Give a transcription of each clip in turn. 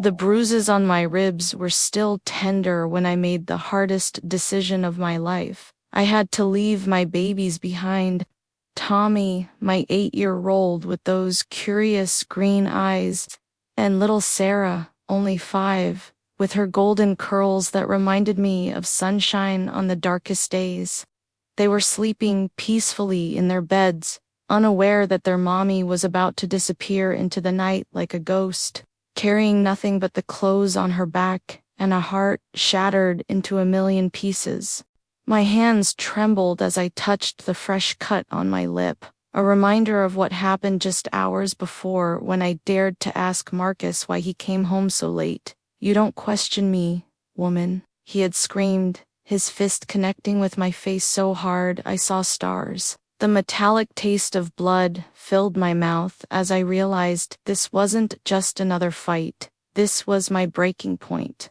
The bruises on my ribs were still tender when I made the hardest decision of my life. I had to leave my babies behind. Tommy, my 8-year-old with those curious green eyes, and little Sarah, only 5, with her golden curls that reminded me of sunshine on the darkest days. They were sleeping peacefully in their beds, unaware that their mommy was about to disappear into the night like a ghost, carrying nothing but the clothes on her back and a heart shattered into a million pieces. My hands trembled as I touched the fresh cut on my lip, a reminder of what happened just hours before when I dared to ask Marcus why he came home so late. "You don't question me, woman," he had screamed, his fist connecting with my face so hard I saw stars. The metallic taste of blood filled my mouth as I realized this wasn't just another fight. This was my breaking point.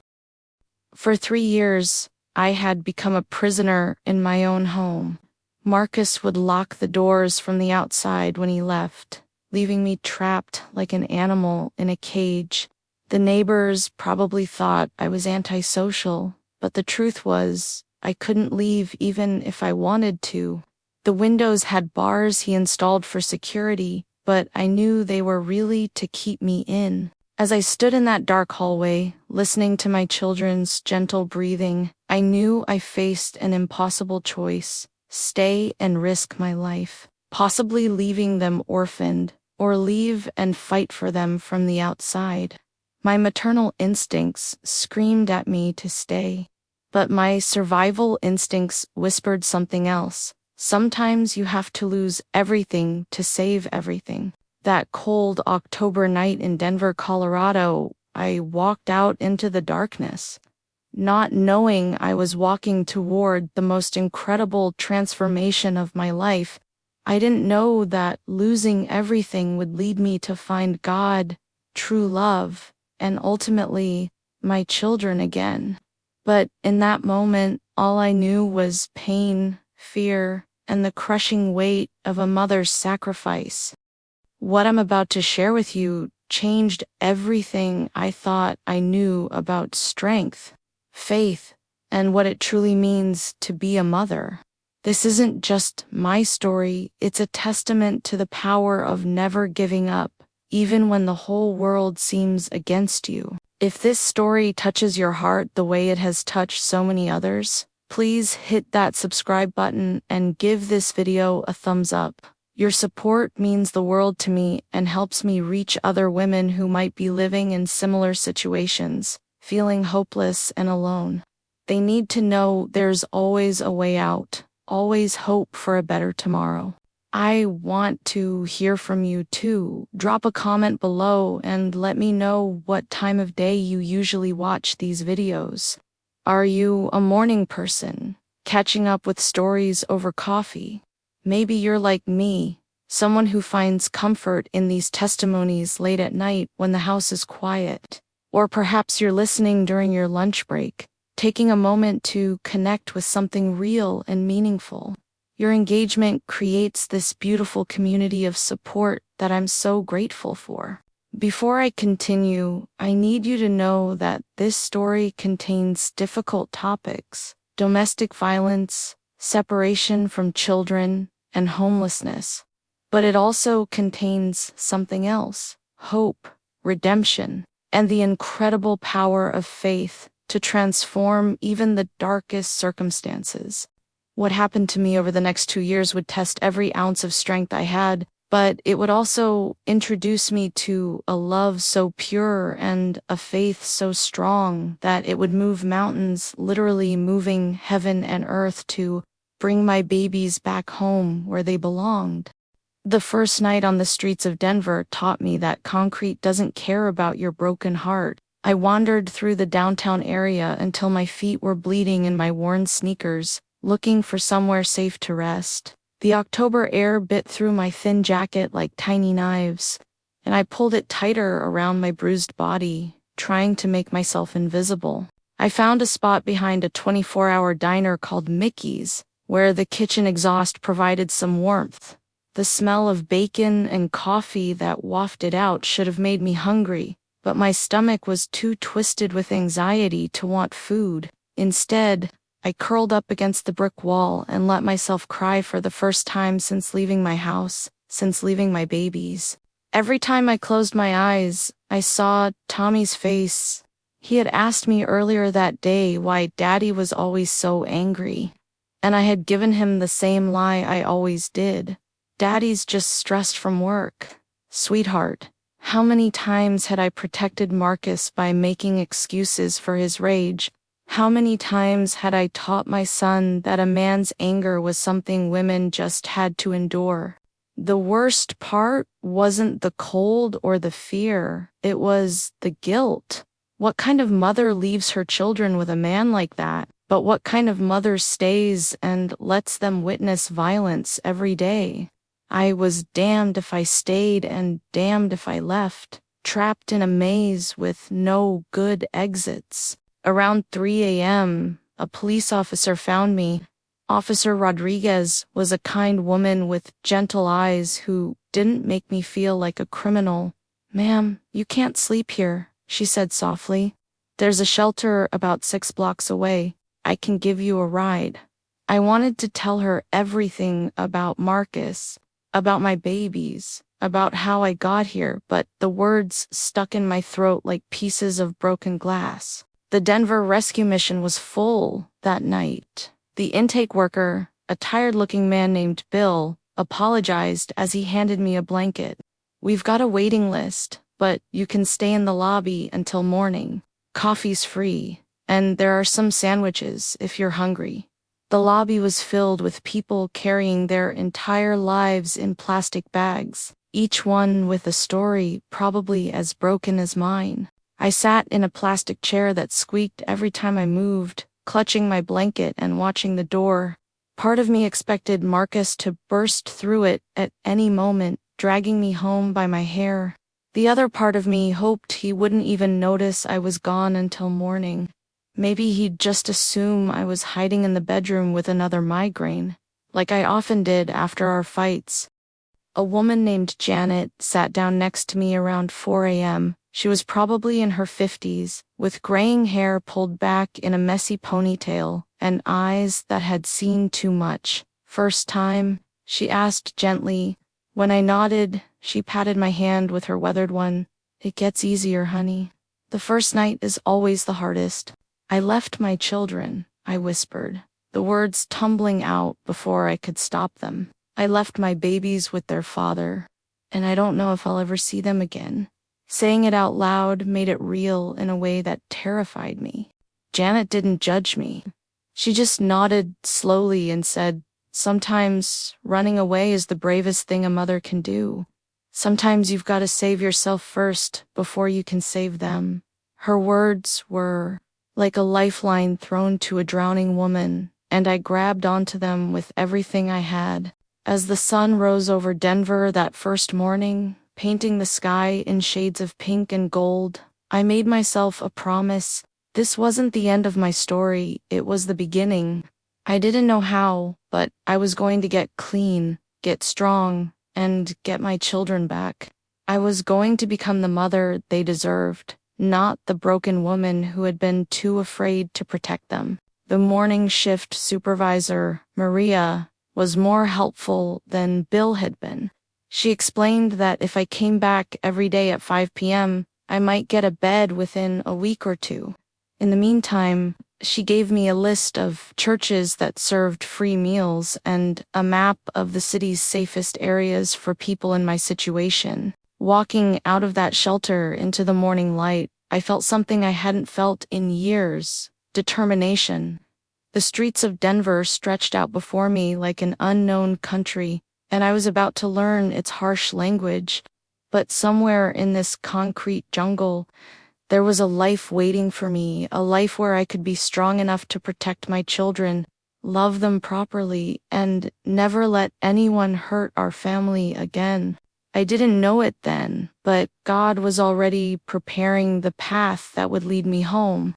For 3 years, I had become a prisoner in my own home. Marcus would lock the doors from the outside when he left, leaving me trapped like an animal in a cage. The neighbors probably thought I was antisocial, but the truth was, I couldn't leave even if I wanted to. The windows had bars he installed for security, but I knew they were really to keep me in. As I stood in that dark hallway, listening to my children's gentle breathing, I knew I faced an impossible choice: stay and risk my life, possibly leaving them orphaned, or leave and fight for them from the outside. My maternal instincts screamed at me to stay, but my survival instincts whispered something else. Sometimes you have to lose everything to save everything. That cold October night in Denver, Colorado, I walked out into the darkness, not knowing I was walking toward the most incredible transformation of my life. I didn't know that losing everything would lead me to find God, true love, and ultimately, my children again. But in that moment, all I knew was pain, fear, and the crushing weight of a mother's sacrifice. What I'm about to share with you changed everything I thought I knew about strength, faith, and what it truly means to be a mother. This isn't just my story, it's a testament to the power of never giving up, even when the whole world seems against you. If this story touches your heart the way it has touched so many others, please hit that subscribe button and give this video a thumbs up. Your support means the world to me and helps me reach other women who might be living in similar situations, feeling hopeless and alone. They need to know there's always a way out, always hope for a better tomorrow. I want to hear from you too. Drop a comment below and let me know what time of day you usually watch these videos. Are you a morning person, catching up with stories over coffee? Maybe you're like me, someone who finds comfort in these testimonies late at night when the house is quiet. Or perhaps you're listening during your lunch break, taking a moment to connect with something real and meaningful. Your engagement creates this beautiful community of support that I'm so grateful for. Before I continue, I need you to know that this story contains difficult topics: domestic violence, separation from children, and homelessness. But it also contains something else: hope, redemption, and the incredible power of faith to transform even the darkest circumstances. What happened to me over the next 2 years would test every ounce of strength I had, but it would also introduce me to a love so pure and a faith so strong that it would move mountains, literally moving heaven and earth to bring my babies back home where they belonged. The first night on the streets of Denver taught me that concrete doesn't care about your broken heart. I wandered through the downtown area until my feet were bleeding in my worn sneakers, looking for somewhere safe to rest. The October air bit through my thin jacket like tiny knives, and I pulled it tighter around my bruised body, trying to make myself invisible. I found a spot behind a 24-hour diner called Mickey's, where the kitchen exhaust provided some warmth. The smell of bacon and coffee that wafted out should have made me hungry, but my stomach was too twisted with anxiety to want food. Instead, I curled up against the brick wall and let myself cry for the first time since leaving my house, since leaving my babies. Every time I closed my eyes, I saw Tommy's face. He had asked me earlier that day why Daddy was always so angry, and I had given him the same lie I always did. Daddy's just stressed from work. Sweetheart, how many times had I protected Marcus by making excuses for his rage? How many times had I taught my son that a man's anger was something women just had to endure? The worst part wasn't the cold or the fear, it was the guilt. What kind of mother leaves her children with a man like that? But what kind of mother stays and lets them witness violence every day? I was damned if I stayed and damned if I left, trapped in a maze with no good exits. Around 3 a.m., a police officer found me. Officer Rodriguez was a kind woman with gentle eyes who didn't make me feel like a criminal. "Ma'am, you can't sleep here," she said softly. "There's a shelter about 6 blocks away. I can give you a ride." I wanted to tell her everything about Marcus, about my babies, about how I got here, but the words stuck in my throat like pieces of broken glass. The Denver rescue mission was full that night. The intake worker, a tired-looking man named Bill, apologized as he handed me a blanket. "We've got a waiting list, but you can stay in the lobby until morning. Coffee's free, and there are some sandwiches if you're hungry." The lobby was filled with people carrying their entire lives in plastic bags, each one with a story probably as broken as mine. I sat in a plastic chair that squeaked every time I moved, clutching my blanket and watching the door. Part of me expected Marcus to burst through it at any moment, dragging me home by my hair. The other part of me hoped he wouldn't even notice I was gone until morning. Maybe he'd just assume I was hiding in the bedroom with another migraine, like I often did after our fights. A woman named Janet sat down next to me around 4 a.m. She was probably in her 50s, with graying hair pulled back in a messy ponytail and eyes that had seen too much. "First time?" she asked gently. When I nodded, she patted my hand with her weathered one. "It gets easier, honey. The first night is always the hardest." "I left my children," I whispered, the words tumbling out before I could stop them. "I left my babies with their father, and I don't know if I'll ever see them again." Saying it out loud made it real in a way that terrified me. Janet didn't judge me. She just nodded slowly and said, "Sometimes running away is the bravest thing a mother can do. Sometimes you've got to save yourself first before you can save them." Her words were like a lifeline thrown to a drowning woman, and I grabbed onto them with everything I had. As the sun rose over Denver that first morning, painting the sky in shades of pink and gold, I made myself a promise. This wasn't the end of my story, it was the beginning. I didn't know how, but I was going to get clean, get strong, and get my children back. I was going to become the mother they deserved, not the broken woman who had been too afraid to protect them. The morning shift supervisor, Maria, was more helpful than Bill had been. She explained that if I came back every day at 5 p.m., I might get a bed within a week or two. In the meantime, she gave me a list of churches that served free meals and a map of the city's safest areas for people in my situation. Walking out of that shelter into the morning light, I felt something I hadn't felt in years: determination. The streets of Denver stretched out before me like an unknown country, and I was about to learn its harsh language. But somewhere in this concrete jungle, there was a life waiting for me, a life where I could be strong enough to protect my children, love them properly, and never let anyone hurt our family again. I didn't know it then, but God was already preparing the path that would lead me home.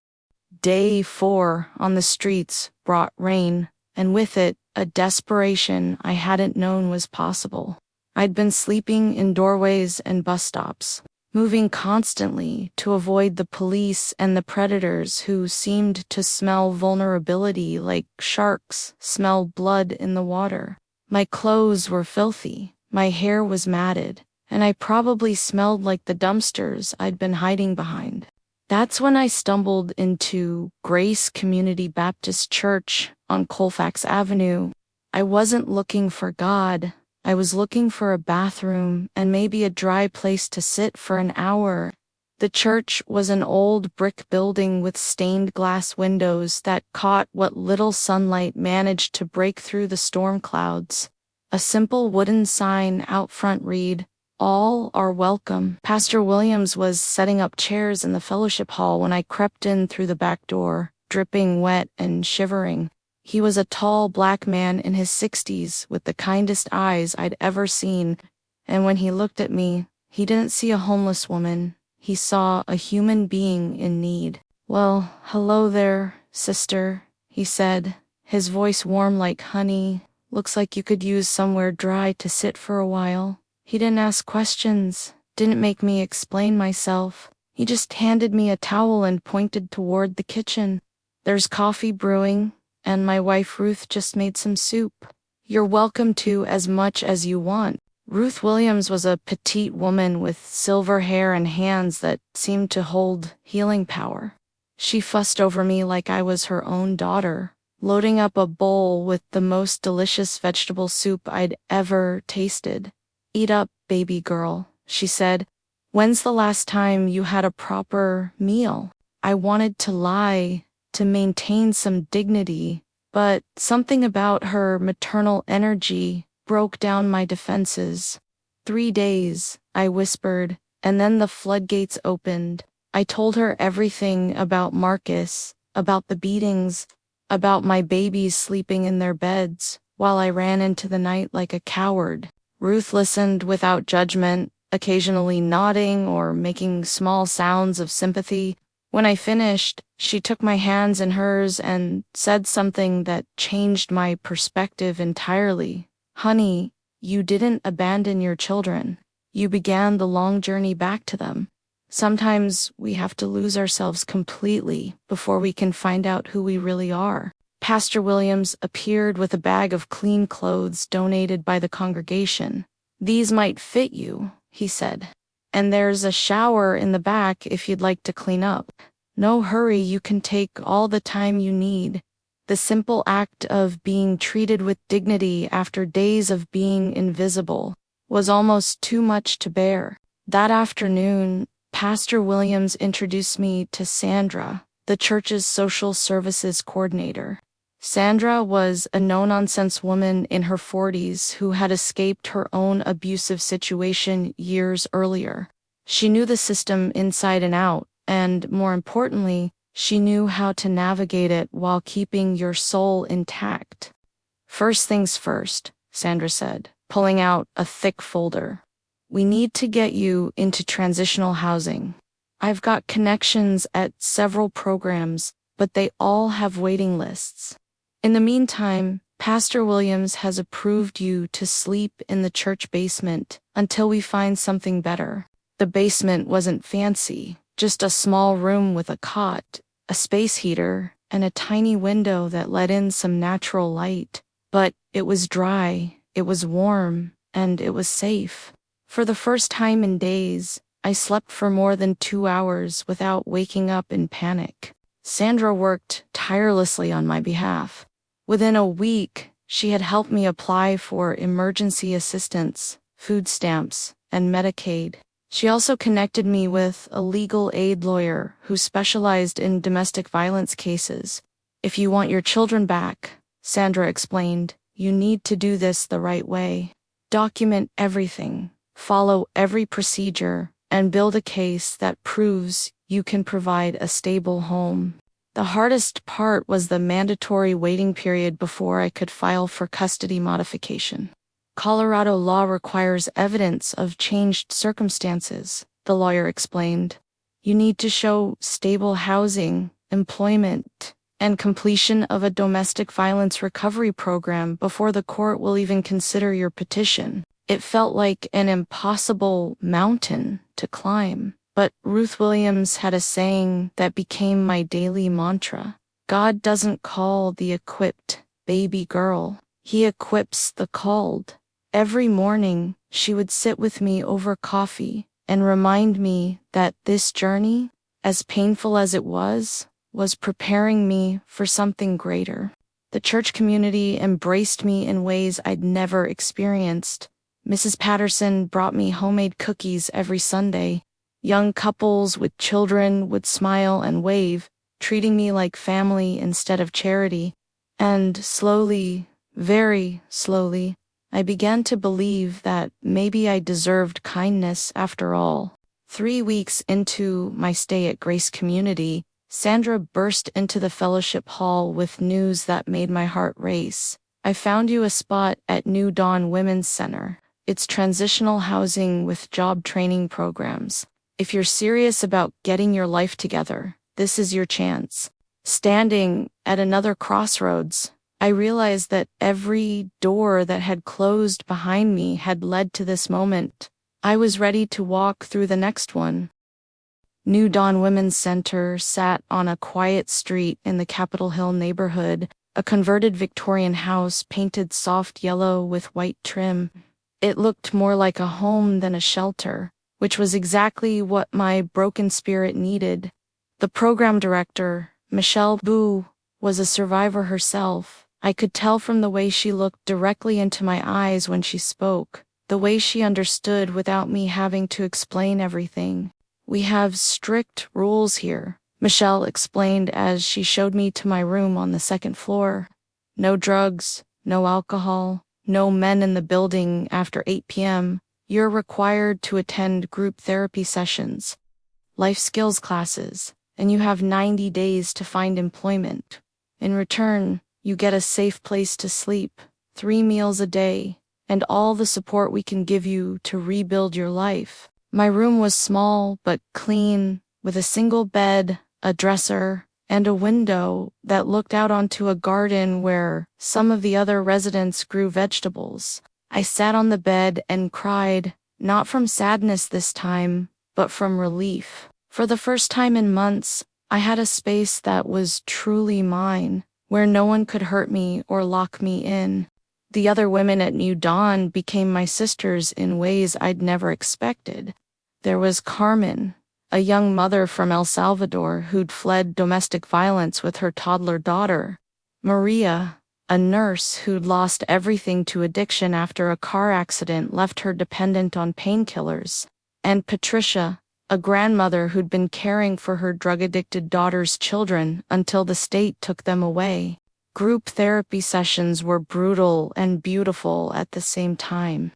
Day 4 on the streets brought rain, and with it, a desperation I hadn't known was possible. I'd been sleeping in doorways and bus stops. moving constantly to avoid the police and the predators who seemed to smell vulnerability like sharks smell blood in the water. My clothes were filthy, my hair was matted, and I probably smelled like the dumpsters I'd been hiding behind. That's when I stumbled into Grace Community Baptist Church on Colfax Avenue. I wasn't looking for God. I was looking for a bathroom and maybe a dry place to sit for an hour. The church was an old brick building with stained glass windows that caught what little sunlight managed to break through the storm clouds. A simple wooden sign out front read, "All are welcome." Pastor Williams was setting up chairs in the fellowship hall when I crept in through the back door, dripping wet and shivering. He was a tall black man in his 60s with the kindest eyes I'd ever seen, and when he looked at me, he didn't see a homeless woman. He saw a human being in need. "Well, hello there, sister," he said, his voice warm like honey. "Looks like you could use somewhere dry to sit for a while." He didn't ask questions, didn't make me explain myself. He just handed me a towel and pointed toward the kitchen. "There's coffee brewing, and my wife Ruth just made some soup. You're welcome to as much as you want." Ruth Williams was a petite woman with silver hair and hands that seemed to hold healing power. She fussed over me like I was her own daughter, loading up a bowl with the most delicious vegetable soup I'd ever tasted. "Eat up, baby girl," she said. "When's the last time you had a proper meal?" I wanted to lie, to maintain some dignity, but something about her maternal energy broke down my defenses. 3 days, I whispered, and then the floodgates opened. I told her everything about Marcus, about the beatings, about my babies sleeping in their beds, while I ran into the night like a coward. Ruth listened without judgment, occasionally nodding or making small sounds of sympathy. When I finished, she took my hands in hers and said something that changed my perspective entirely. "Honey, you didn't abandon your children. You began the long journey back to them. Sometimes we have to lose ourselves completely before we can find out who we really are." Pastor Williams appeared with a bag of clean clothes donated by the congregation. "These might fit you," he said. "And there's a shower in the back if you'd like to clean up. No hurry, you can take all the time you need." The simple act of being treated with dignity after days of being invisible was almost too much to bear. That afternoon, Pastor Williams introduced me to Sandra, the church's social services coordinator. Sandra was a no-nonsense woman in her 40s who had escaped her own abusive situation years earlier. She knew the system inside and out, and more importantly, she knew how to navigate it while keeping your soul intact. "First things first," Sandra said, pulling out a thick folder. "We need to get you into transitional housing. I've got connections at several programs, but they all have waiting lists. In the meantime, Pastor Williams has approved you to sleep in the church basement until we find something better." The basement wasn't fancy, just a small room with a cot, a space heater, and a tiny window that let in some natural light. But it was dry, it was warm, and it was safe. For the first time in days, I slept for more than 2 hours without waking up in panic. Sandra worked tirelessly on my behalf. Within a week, she had helped me apply for emergency assistance, food stamps, and Medicaid. She also connected me with a legal aid lawyer who specialized in domestic violence cases. "If you want your children back," Sandra explained, "you need to do this the right way. Document everything, follow every procedure, and build a case that proves you can provide a stable home." The hardest part was the mandatory waiting period before I could file for custody modification. "Colorado law requires evidence of changed circumstances," the lawyer explained. "You need to show stable housing, employment, and completion of a domestic violence recovery program before the court will even consider your petition. It felt like an impossible mountain to climb. But Ruth Williams had a saying that became my daily mantra. God doesn't call the equipped baby girl. He equips the called. Every morning, she would sit with me over coffee and remind me that this journey, as painful as it was preparing me for something greater. The church community embraced me in ways I'd never experienced. Mrs. Patterson brought me homemade cookies every Sunday. Young couples with children would smile and wave, treating me like family instead of charity. And slowly, very slowly, I began to believe that maybe I deserved kindness after all. 3 weeks into my stay at Grace Community, Sandra burst into the fellowship hall with news that made my heart race. I found you a spot at New Dawn Women's Center. It's transitional housing with job training programs. If you're serious about getting your life together, this is your chance. Standing at another crossroads, I realized that every door that had closed behind me had led to this moment. I was ready to walk through the next one. New Dawn Women's Center sat on a quiet street in the Capitol Hill neighborhood, a converted Victorian house painted soft yellow with white trim. It looked more like a home than a shelter, which was exactly what my broken spirit needed. The program director, Michelle Boo, was a survivor herself. I could tell from the way she looked directly into my eyes when she spoke, the way she understood without me having to explain everything. We have strict rules here, Michelle explained as she showed me to my room on the second floor. No drugs, no alcohol, no men in the building after 8 p.m. You're required to attend group therapy sessions, life skills classes, and you have 90 days to find employment. In return, you get a safe place to sleep, 3 meals a day, and all the support we can give you to rebuild your life. My room was small but clean, with a single bed, a dresser, and a window that looked out onto a garden where some of the other residents grew vegetables. I sat on the bed and cried, not from sadness this time, but from relief. For the first time in months, I had a space that was truly mine, where no one could hurt me or lock me in. The other women at New Dawn became my sisters in ways I'd never expected. There was Carmen, a young mother from El Salvador who'd fled domestic violence with her toddler daughter. Maria, a nurse who'd lost everything to addiction after a car accident left her dependent on painkillers. And Patricia, a grandmother who'd been caring for her drug-addicted daughter's children until the state took them away. Group therapy sessions were brutal and beautiful at the same time.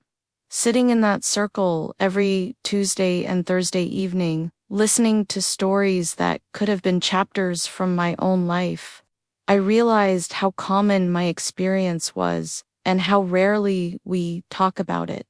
Sitting in that circle every Tuesday and Thursday evening, listening to stories that could have been chapters from my own life, I realized how common my experience was and how rarely we talk about it.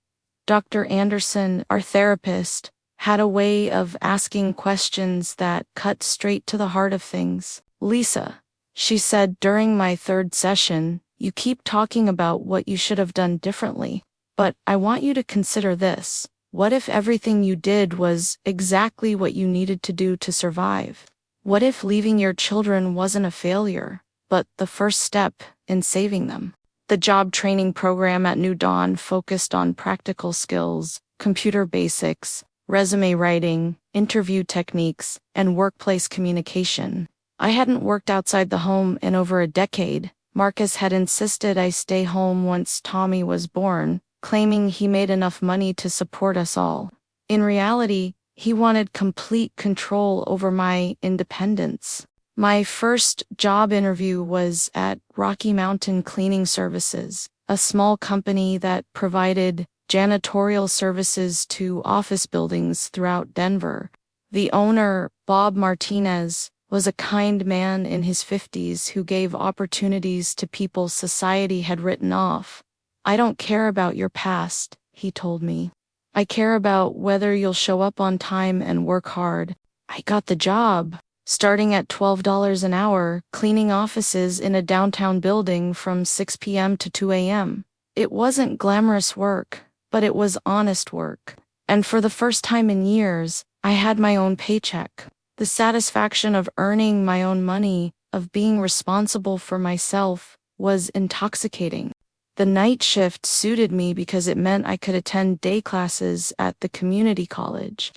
Dr. Anderson, our therapist, had a way of asking questions that cut straight to the heart of things. Lisa, she said during my third session, you keep talking about what you should have done differently. But I want you to consider this. What if everything you did was exactly what you needed to do to survive? What if leaving your children wasn't a failure, but the first step in saving them? The job training program at New Dawn focused on practical skills, computer basics, resume writing, interview techniques, and workplace communication. I hadn't worked outside the home in over a decade. Marcus had insisted I stay home once Tommy was born, claiming he made enough money to support us all. In reality, he wanted complete control over my independence. My first job interview was at Rocky Mountain Cleaning Services, a small company that provided janitorial services to office buildings throughout Denver. The owner, Bob Martinez, was a kind man in his 50s who gave opportunities to people society had written off. I don't care about your past, he told me. I care about whether you'll show up on time and work hard. I got the job, starting at $12 an hour, cleaning offices in a downtown building from 6 p.m. to 2 a.m. It wasn't glamorous work, but it was honest work. And for the first time in years, I had my own paycheck. The satisfaction of earning my own money, of being responsible for myself, was intoxicating. The night shift suited me because it meant I could attend day classes at the community college.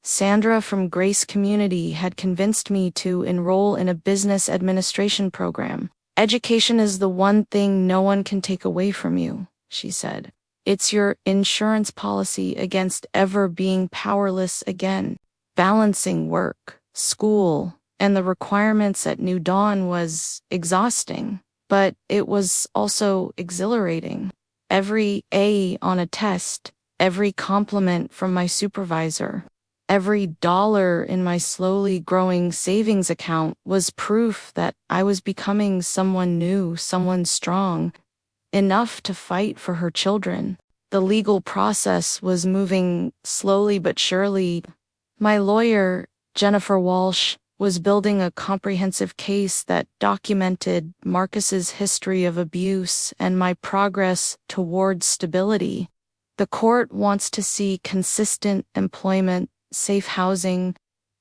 Sandra from Grace Community had convinced me to enroll in a business administration program. Education is the one thing no one can take away from you, she said. It's your insurance policy against ever being powerless again. Balancing work, school, and the requirements at New Dawn was exhausting, but it was also exhilarating. Every A on a test, every compliment from my supervisor, every dollar in my slowly growing savings account was proof that I was becoming someone new, someone strong, enough to fight for her children. The legal process was moving slowly but surely. My lawyer, Jennifer Walsh, was building a comprehensive case that documented Marcus's history of abuse and my progress toward stability. The court wants to see consistent employment, safe housing,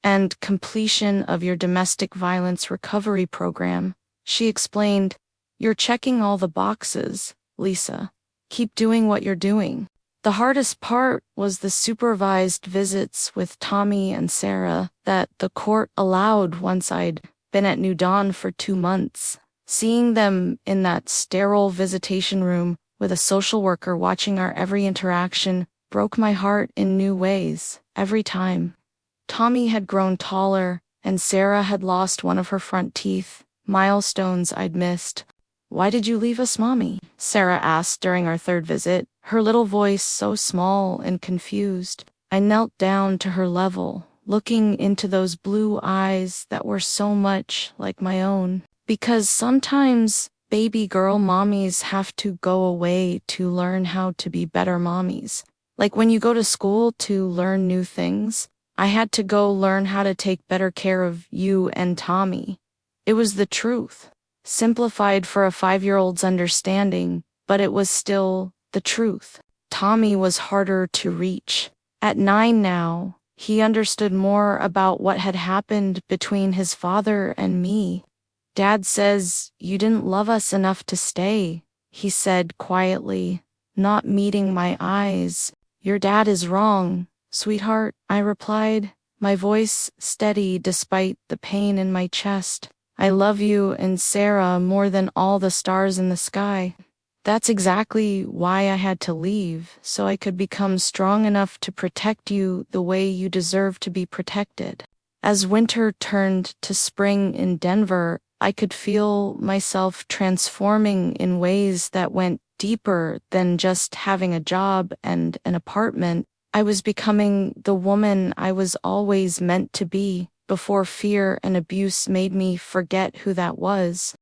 and completion of your domestic violence recovery program. She explained, "You're checking all the boxes, Lisa. Keep doing what you're doing." The hardest part was the supervised visits with Tommy and Sarah that the court allowed once I'd been at New Dawn for 2 months. Seeing them in that sterile visitation room with a social worker watching our every interaction broke my heart in new ways, every time. Tommy had grown taller, and Sarah had lost one of her front teeth, milestones I'd missed. "Why did you leave us, Mommy?" Sarah asked during our 3rd visit, her little voice so small and confused. I knelt down to her level, looking into those blue eyes that were so much like my own. "Because sometimes baby girl mommies have to go away to learn how to be better mommies. Like when you go to school to learn new things, I had to go learn how to take better care of you and Tommy." It was the truth. Simplified for a 5-year-old's understanding, but it was still the truth. Tommy was harder to reach. At 9 now, he understood more about what had happened between his father and me. "Dad says you didn't love us enough to stay," he said quietly, not meeting my eyes. "Your dad is wrong, sweetheart," I replied, my voice steady despite the pain in my chest. "I love you and Sarah more than all the stars in the sky. That's exactly why I had to leave, so I could become strong enough to protect you the way you deserve to be protected." As winter turned to spring in Denver, I could feel myself transforming in ways that went deeper than just having a job and an apartment. I was becoming the woman I was always meant to be, before fear and abuse made me forget who that was.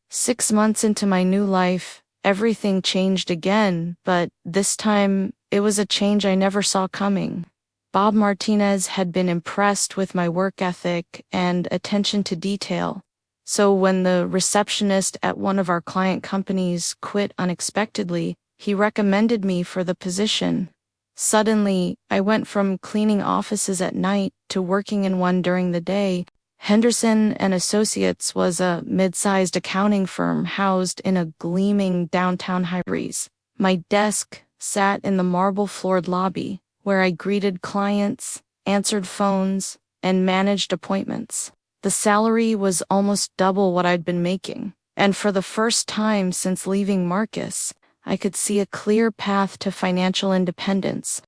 6 months into my new life, everything changed again, but this time it was a change I never saw coming. Bob Martinez had been impressed with my work ethic and attention to detail, so when the receptionist at one of our client companies quit unexpectedly, he recommended me for the position. Suddenly, I went from cleaning offices at night to working in one during the day. Henderson and Associates was a mid-sized accounting firm housed in a gleaming downtown high-rise. My desk sat in the marble-floored lobby, where I greeted clients, answered phones, and managed appointments. The salary was almost double what I'd been making, and for the first time since leaving Marcus, I could see a clear path to financial independence.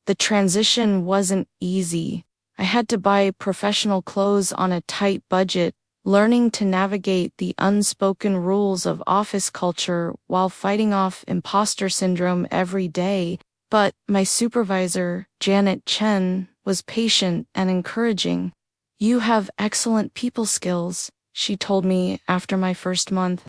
The transition wasn't easy. I had to buy professional clothes on a tight budget, learning to navigate the unspoken rules of office culture while fighting off imposter syndrome every day. But my supervisor, Janet Chen, was patient and encouraging. "You have excellent people skills," she told me after my first month.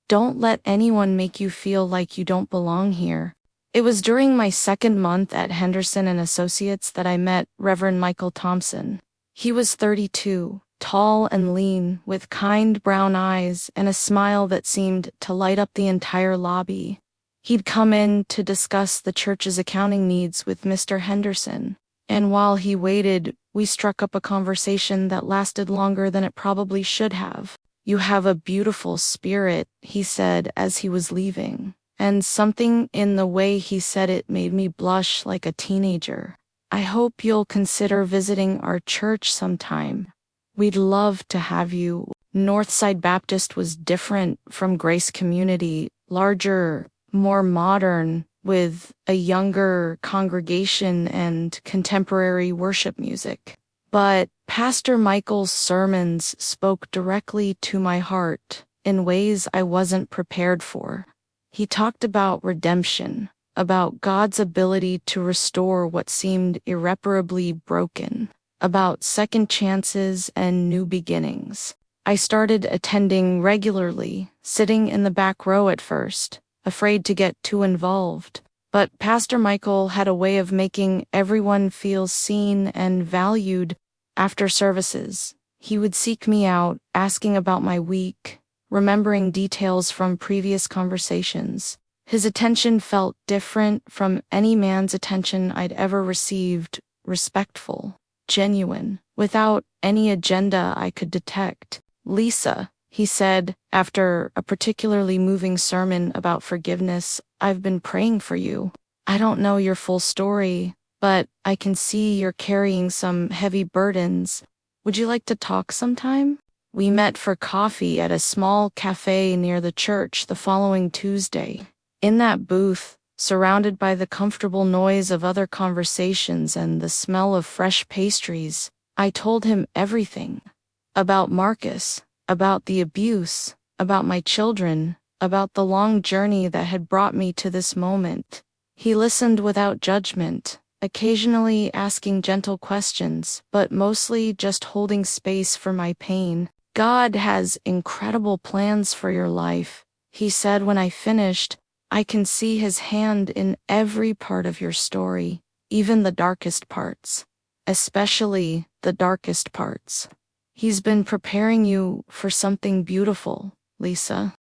"Don't let anyone make you feel like you don't belong here." It was during my 2nd month at Henderson and Associates that I met Reverend Michael Thompson. He was 32, tall and lean, with kind brown eyes and a smile that seemed to light up the entire lobby. He'd come in to discuss the church's accounting needs with Mr. Henderson, and while he waited, we struck up a conversation that lasted longer than it probably should have. "You have a beautiful spirit," he said as he was leaving, and something in the way he said it made me blush like a teenager. "I hope you'll consider visiting our church sometime. We'd love to have you." Northside Baptist was different from Grace Community, larger, more modern, with a younger congregation and contemporary worship music. But Pastor Michael's sermons spoke directly to my heart in ways I wasn't prepared for. He talked about redemption, about God's ability to restore what seemed irreparably broken, about second chances and new beginnings. I started attending regularly, sitting in the back row at first, afraid to get too involved. But Pastor Michael had a way of making everyone feel seen and valued. After services, he would seek me out, asking about my week, remembering details from previous conversations. His attention felt different from any man's attention I'd ever received, respectful, genuine, without any agenda I could detect. "Lisa," he said, after a particularly moving sermon about forgiveness, "I've been praying for you. I don't know your full story, but I can see you're carrying some heavy burdens. Would you like to talk sometime?" We met for coffee at a small cafe near the church the following Tuesday. In that booth, surrounded by the comfortable noise of other conversations and the smell of fresh pastries, I told him everything. About Marcus, about the abuse, about my children, about the long journey that had brought me to this moment. He listened without judgment, occasionally asking gentle questions, but mostly just holding space for my pain. "God has incredible plans for your life," he said when I finished. "I can see his hand in every part of your story, even the darkest parts. Especially the darkest parts. He's been preparing you for something beautiful, Lisa."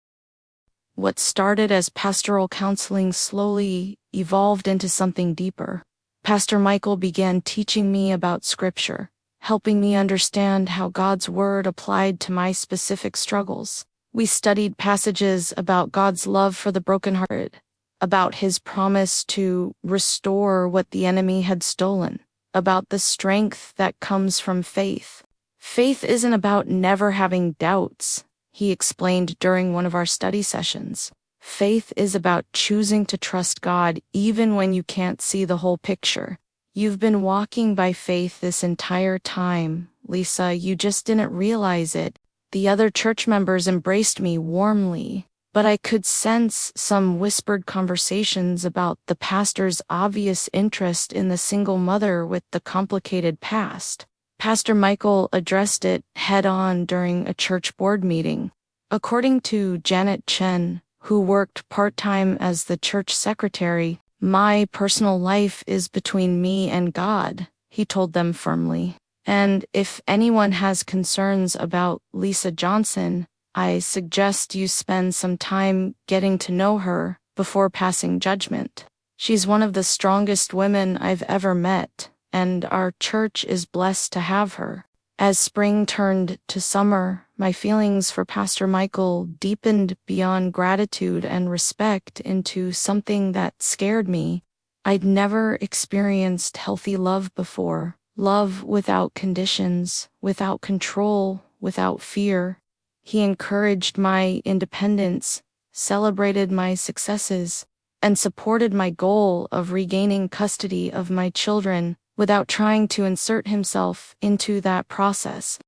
What started as pastoral counseling slowly evolved into something deeper. Pastor Michael began teaching me about Scripture, helping me understand how God's Word applied to my specific struggles. We studied passages about God's love for the brokenhearted, about His promise to restore what the enemy had stolen, about the strength that comes from faith. "Faith isn't about never having doubts," he explained during one of our study sessions. "Faith is about choosing to trust God even when you can't see the whole picture. You've been walking by faith this entire time, Lisa, you just didn't realize it." The other church members embraced me warmly, but I could sense some whispered conversations about the pastor's obvious interest in the single mother with the complicated past. Pastor Michael addressed it head-on during a church board meeting. According to Janet Chen, who worked part-time as the church secretary, "My personal life is between me and God," he told them firmly. "And if anyone has concerns about Lisa Johnson, I suggest you spend some time getting to know her before passing judgment. She's one of the strongest women I've ever met, and our church is blessed to have her." As spring turned to summer, my feelings for Pastor Michael deepened beyond gratitude and respect into something that scared me. I'd never experienced healthy love before. Love without conditions, without control, without fear. He encouraged my independence, celebrated my successes, and supported my goal of regaining custody of my children without trying to insert himself into that process.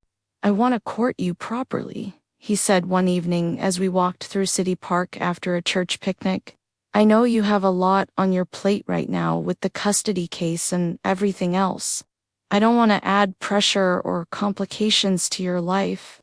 "I want to court you properly," he said one evening as we walked through City Park after a church picnic. "I know you have a lot on your plate right now with the custody case and everything else. I don't want to add pressure or complications to your life,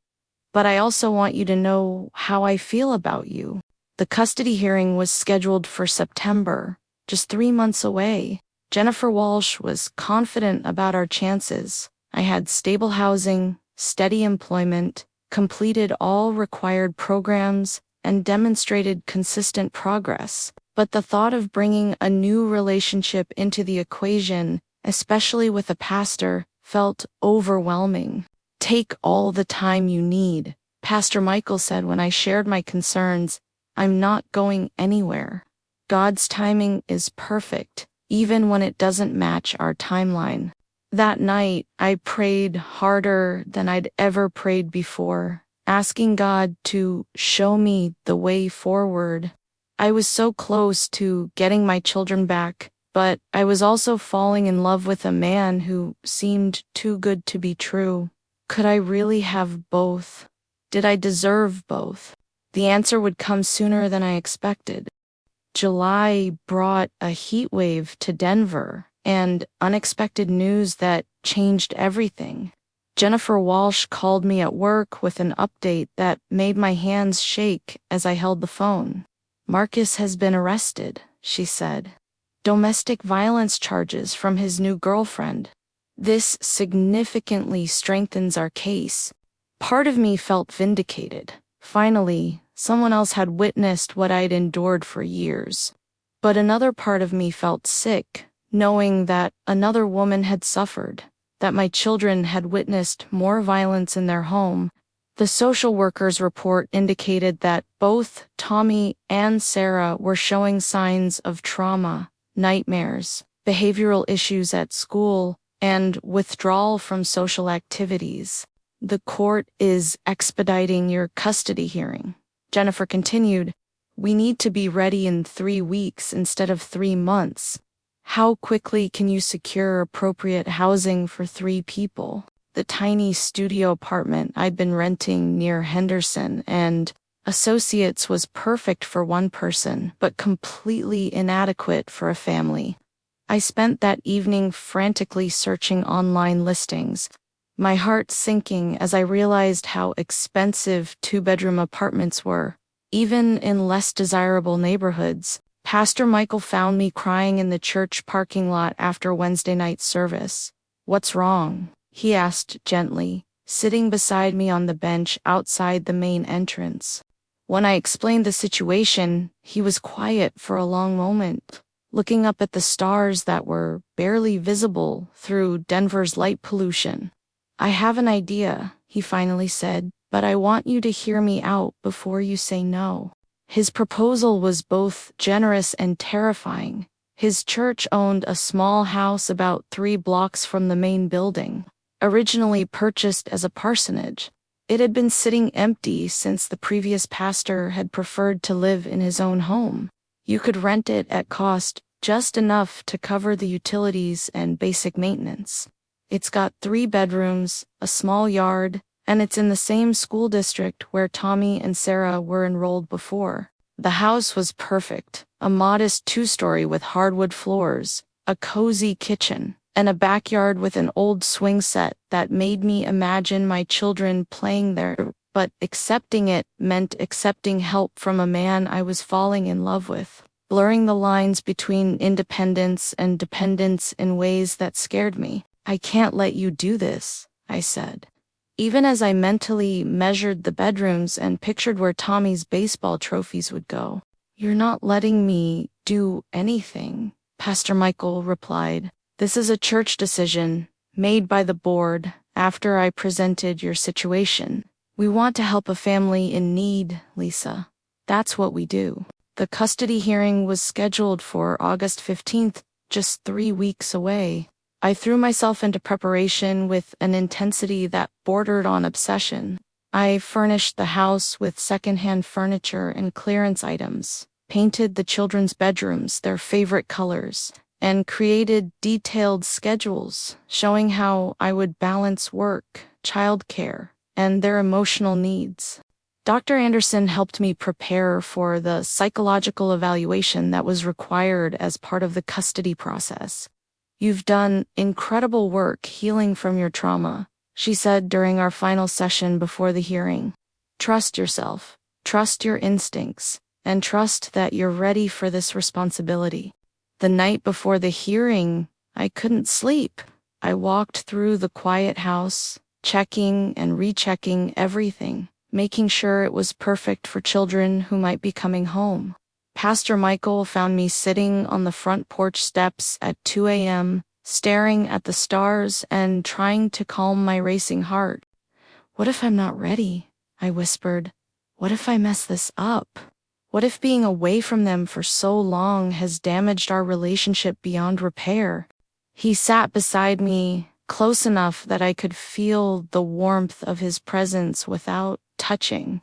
but I also want you to know how I feel about you." The custody hearing was scheduled for September, just 3 months away. Jennifer Walsh was confident about our chances. I had stable housing, steady employment, completed all required programs, and demonstrated consistent progress. But the thought of bringing a new relationship into the equation, especially with a pastor, felt overwhelming. Take all the time you need, Pastor Michael said when I shared my concerns. I'm not going anywhere. God's timing is perfect, even when it doesn't match our timeline. That night, I prayed harder than I'd ever prayed before, asking God to show me the way forward. I was so close to getting my children back, but I was also falling in love with a man who seemed too good to be true. Could I really have both? Did I deserve both? The answer would come sooner than I expected. July brought a heat wave to Denver and unexpected news that changed everything. Jennifer Walsh called me at work with an update that made my hands shake as I held the phone. Marcus has been arrested, she said. Domestic violence charges from his new girlfriend. This significantly strengthens our case. Part of me felt vindicated. Finally, someone else had witnessed what I'd endured for years. But another part of me felt sick, knowing that another woman had suffered, that my children had witnessed more violence in their home. The social worker's report indicated that both Tommy and Sarah were showing signs of trauma, nightmares, behavioral issues at school, and withdrawal from social activities. The court is expediting your custody hearing. Jennifer continued, we need to be ready in 3 weeks instead of 3 months. How quickly can you secure appropriate housing for 3 people? The tiny studio apartment I'd been renting near Henderson and Associates was perfect for 1 person, but completely inadequate for a family. I spent that evening frantically searching online listings, my heart sinking as I realized how expensive 2-bedroom apartments were, even in less desirable neighborhoods. Pastor Michael found me crying in the church parking lot after Wednesday night service. What's wrong? He asked gently, sitting beside me on the bench outside the main entrance. When I explained the situation, he was quiet for a long moment, looking up at the stars that were barely visible through Denver's light pollution. I have an idea, he finally said, but I want you to hear me out before you say no. His proposal was both generous and terrifying. His church owned a small house about 3 blocks from the main building, originally purchased as a parsonage. It had been sitting empty since the previous pastor had preferred to live in his own home. You could rent it at cost, just enough to cover the utilities and basic maintenance. It's got 3 bedrooms, a small yard, and it's in the same school district where Tommy and Sarah were enrolled before. The house was perfect, a modest 2-story with hardwood floors, a cozy kitchen, and a backyard with an old swing set that made me imagine my children playing there. But accepting it meant accepting help from a man I was falling in love with, blurring the lines between independence and dependence in ways that scared me. I can't let you do this, I said. Even as I mentally measured the bedrooms and pictured where Tommy's baseball trophies would go. You're not letting me do anything, Pastor Michael replied. This is a church decision, made by the board after I presented your situation. We want to help a family in need, Lisa. That's what we do. The custody hearing was scheduled for August 15th, just 3 weeks away. I threw myself into preparation with an intensity that bordered on obsession. I furnished the house with secondhand furniture and clearance items, painted the children's bedrooms their favorite colors, and created detailed schedules showing how I would balance work, childcare, and their emotional needs. Dr. Anderson helped me prepare for the psychological evaluation that was required as part of the custody process. You've done incredible work healing from your trauma, she said during our final session before the hearing. Trust yourself, trust your instincts, and trust that you're ready for this responsibility. The night before the hearing, I couldn't sleep. I walked through the quiet house, checking and rechecking everything, making sure it was perfect for children who might be coming home. Pastor Michael found me sitting on the front porch steps at 2 a.m., staring at the stars and trying to calm my racing heart. "What if I'm not ready?" I whispered. "What if I mess this up? What if being away from them for so long has damaged our relationship beyond repair?" He sat beside me, close enough that I could feel the warmth of his presence without touching.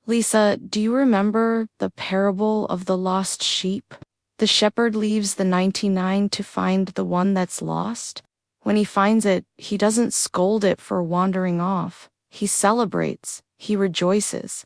"Lisa, do you remember the parable of the lost sheep? The shepherd leaves the 99 to find the one that's lost. When he finds it, he doesn't scold it for wandering off. He celebrates, he rejoices.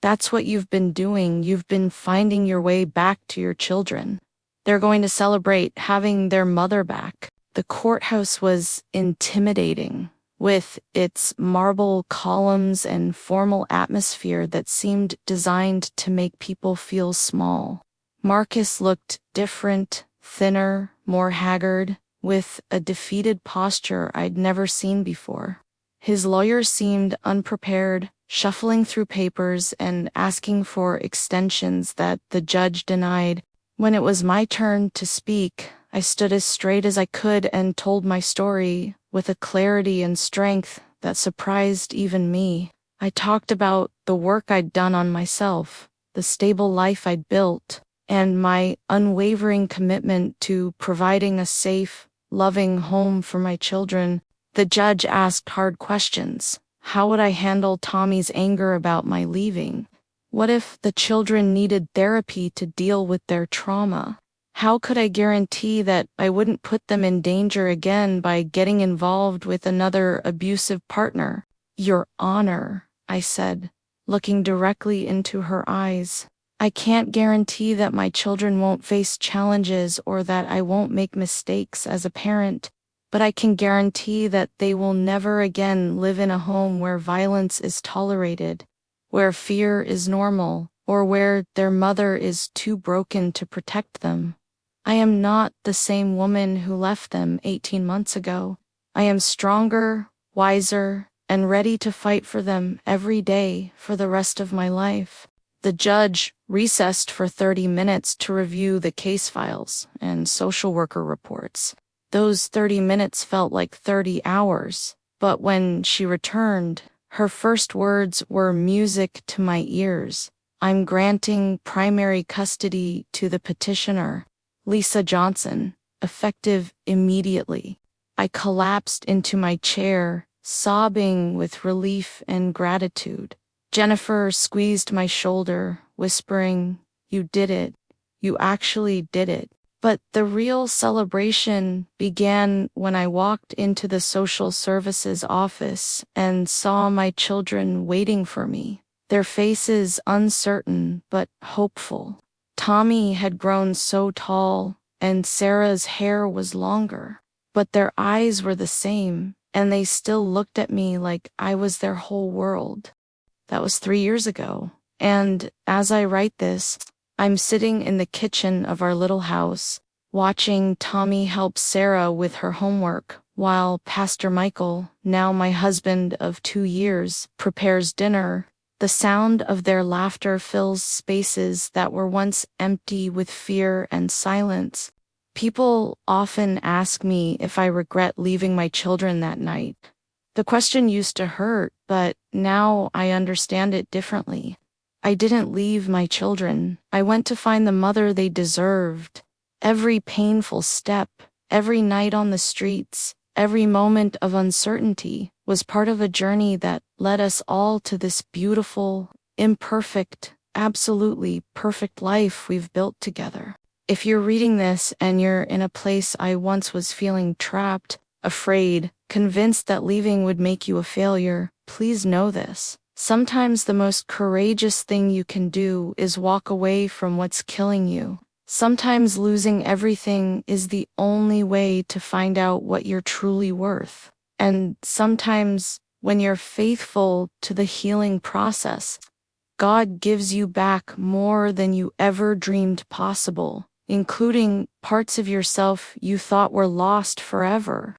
That's what you've been doing. You've been finding your way back to your children. They're going to celebrate having their mother back." The courthouse was intimidating, with its marble columns and formal atmosphere that seemed designed to make people feel small. Marcus looked different, thinner, more haggard, with a defeated posture I'd never seen before. His lawyer seemed unprepared, shuffling through papers and asking for extensions that the judge denied. When it was my turn to speak, I stood as straight as I could and told my story with a clarity and strength that surprised even me. I talked about the work I'd done on myself, the stable life I'd built, and my unwavering commitment to providing a safe, loving home for my children. The judge asked hard questions. How would I handle Tommy's anger about my leaving? What if the children needed therapy to deal with their trauma? How could I guarantee that I wouldn't put them in danger again by getting involved with another abusive partner? "Your Honor," I said, looking directly into her eyes, "I can't guarantee that my children won't face challenges or that I won't make mistakes as a parent, but I can guarantee that they will never again live in a home where violence is tolerated, where fear is normal, or where their mother is too broken to protect them. I am not the same woman who left them 18 months ago. I am stronger, wiser, and ready to fight for them every day for the rest of my life." The judge recessed for 30 minutes to review the case files and social worker reports. Those 30 minutes felt like 30 hours, but when she returned, her first words were music to my ears. "I'm granting primary custody to the petitioner, Lisa Johnson, effective immediately." I collapsed into my chair, sobbing with relief and gratitude. Jennifer squeezed my shoulder, whispering, "You did it. You actually did it." But the real celebration began when I walked into the social services office and saw my children waiting for me, their faces uncertain but hopeful. Tommy had grown so tall, and Sarah's hair was longer, but their eyes were the same, and they still looked at me like I was their whole world. That was 3 years ago, and as I write this, I'm sitting in the kitchen of our little house, watching Tommy help Sarah with her homework, while Pastor Michael, now my husband of 2 years, prepares dinner. The sound of their laughter fills spaces that were once empty with fear and silence. People often ask me if I regret leaving my children that night. The question used to hurt, but now I understand it differently. I didn't leave my children. I went to find the mother they deserved. Every painful step, every night on the streets, every moment of uncertainty was part of a journey that led us all to this beautiful, imperfect, absolutely perfect life we've built together. If you're reading this and you're in a place I once was feeling trapped, afraid, convinced that leaving would make you a failure, please know this. Sometimes the most courageous thing you can do is walk away from what's killing you. Sometimes losing everything is the only way to find out what you're truly worth. And sometimes, when you're faithful to the healing process, God gives you back more than you ever dreamed possible, including parts of yourself you thought were lost forever.